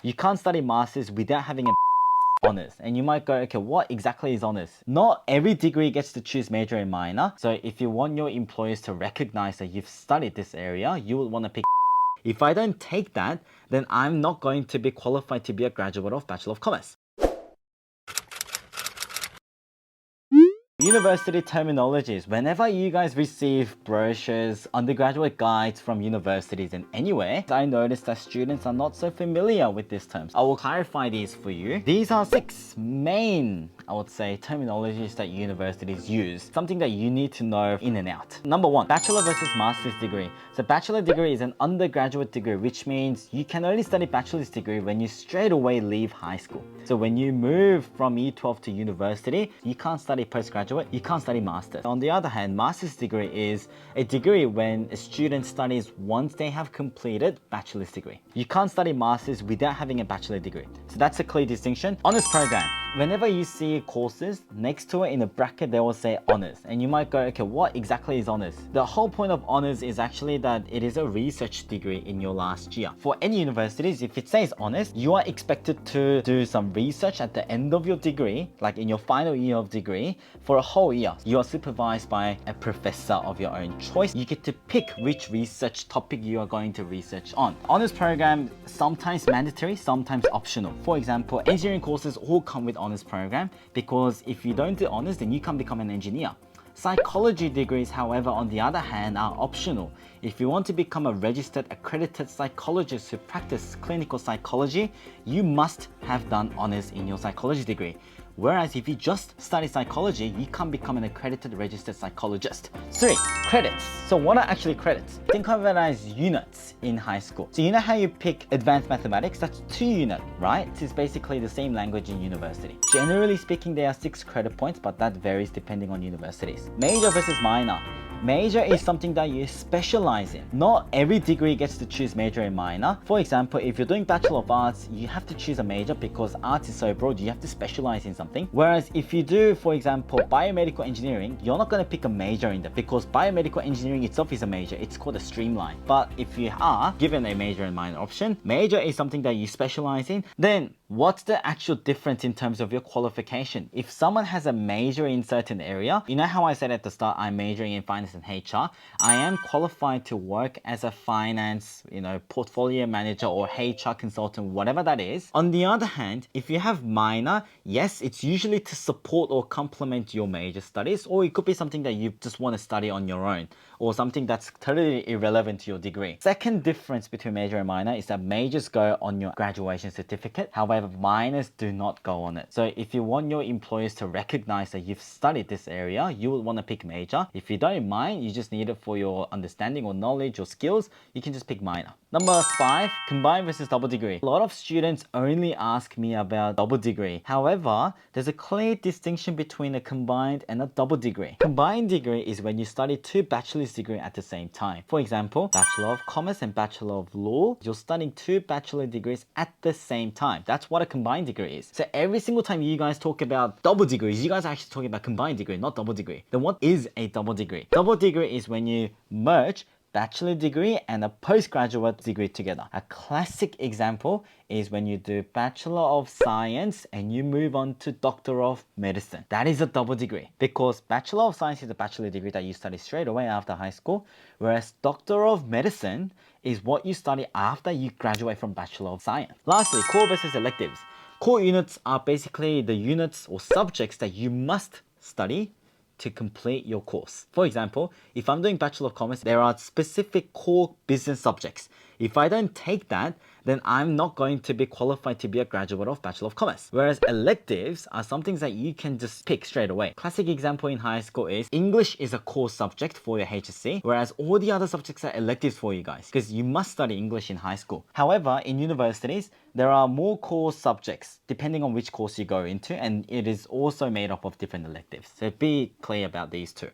You can't study masters without having a honors. And you might go, okay, what exactly is honors? Not every degree gets to choose major and minor. So if you want your employers to recognize that you've studied this area, you will want to pick. If I don't take that, then I'm not going to be qualified to be a graduate of Bachelor of Commerce. University terminologies. Whenever you guys receive brochures, undergraduate guides from universities and anywhere, I noticed that students are not so familiar with these terms. I will clarify these for you. These are 6 main, I would say, terminologies that universities use. Something that you need to know in and out. Number 1, bachelor versus master's degree. So bachelor degree is an undergraduate degree, which means you can only study bachelor's degree when you straight away leave high school. So when you move from Year 12 to university, you can't study postgraduate, you can't study master's. On the other hand, master's degree is a degree when a student studies once they have completed bachelor's degree. You can't study master's without having a bachelor degree. So that's a clear distinction. Honors program. Whenever you see courses, next to it in a bracket, they will say honors. And you might go, okay, what exactly is honors? The whole point of honors is actually that it is a research degree in your last year. For any universities, if it says honors, you are expected to do some research at the end of your degree, like in your final year of degree, for a whole year. You are supervised by a professor of your own choice. You get to pick which research topic you are going to research on. Honors program, sometimes mandatory, sometimes optional. For example, engineering courses all come with honors program because if you don't do honors, then you can't become an engineer. Psychology degrees, however, on the other hand, are optional. If you want to become a registered accredited psychologist who practice clinical psychology, you must have done honors in your psychology degree. Whereas if you just study psychology, you can't become an accredited registered psychologist. 3, credits. So what are actually credits? Think of it as units in high school. So you know how you pick advanced mathematics? That's 2 units, right? It's basically the same language in university. Generally speaking, there are 6 credit points, but that varies depending on universities. Major versus minor. Major is something that you specialize in. Not every degree gets to choose major and minor. For example, if you're doing Bachelor of Arts, you have to choose a major because arts is so broad, you have to specialize in something. Whereas if you do, for example, biomedical engineering, you're not going to pick a major in that because biomedical engineering itself is a major. It's called a streamline. But if you are given a major and minor option, major is something that you specialize in, then what's the actual difference in terms of your qualification? If someone has a major in certain area, you know how I said at the start, I'm majoring in finance and HR, I am qualified to work as a finance, portfolio manager or HR consultant, whatever that is. On the other hand, if you have minor, yes, it's usually to support or complement your major studies, or it could be something that you just want to study on your own, or something that's totally irrelevant to your degree. Second difference between major and minor is that majors go on your graduation certificate. However, minors do not go on it. So if you want your employers to recognize that you've studied this area, you will want to pick major. If you don't mind, you just need it for your understanding or knowledge or skills, you can just pick minor. Number 5, combined versus double degree. A lot of students only ask me about double degree. However, there's a clear distinction between a combined and a double degree. Combined degree is when you study 2 bachelor's degrees at the same time. For example, Bachelor of Commerce and Bachelor of Law, you're studying 2 bachelor degrees at the same time. That's what a combined degree is. So every single time you guys talk about double degrees, you guys are actually talking about combined degree, not double degree. Then what is a double degree? Double degree is when you merge bachelor degree and a postgraduate degree together. A classic example is when you do Bachelor of Science and you move on to Doctor of Medicine. That is a double degree because Bachelor of Science is a bachelor degree that you study straight away after high school, whereas Doctor of Medicine is what you study after you graduate from Bachelor of Science. Lastly, core versus electives. Core units are basically the units or subjects that you must study to complete your course. For example, if I'm doing Bachelor of Commerce, there are specific core business subjects. If I don't take that, then I'm not going to be qualified to be a graduate of Bachelor of Commerce. Whereas electives are some things that you can just pick straight away. Classic example in high school is English is a core subject for your HSC, whereas all the other subjects are electives for you guys because you must study English in high school. However, in universities, there are more core subjects depending on which course you go into, and it is also made up of different electives. So be clear about these two.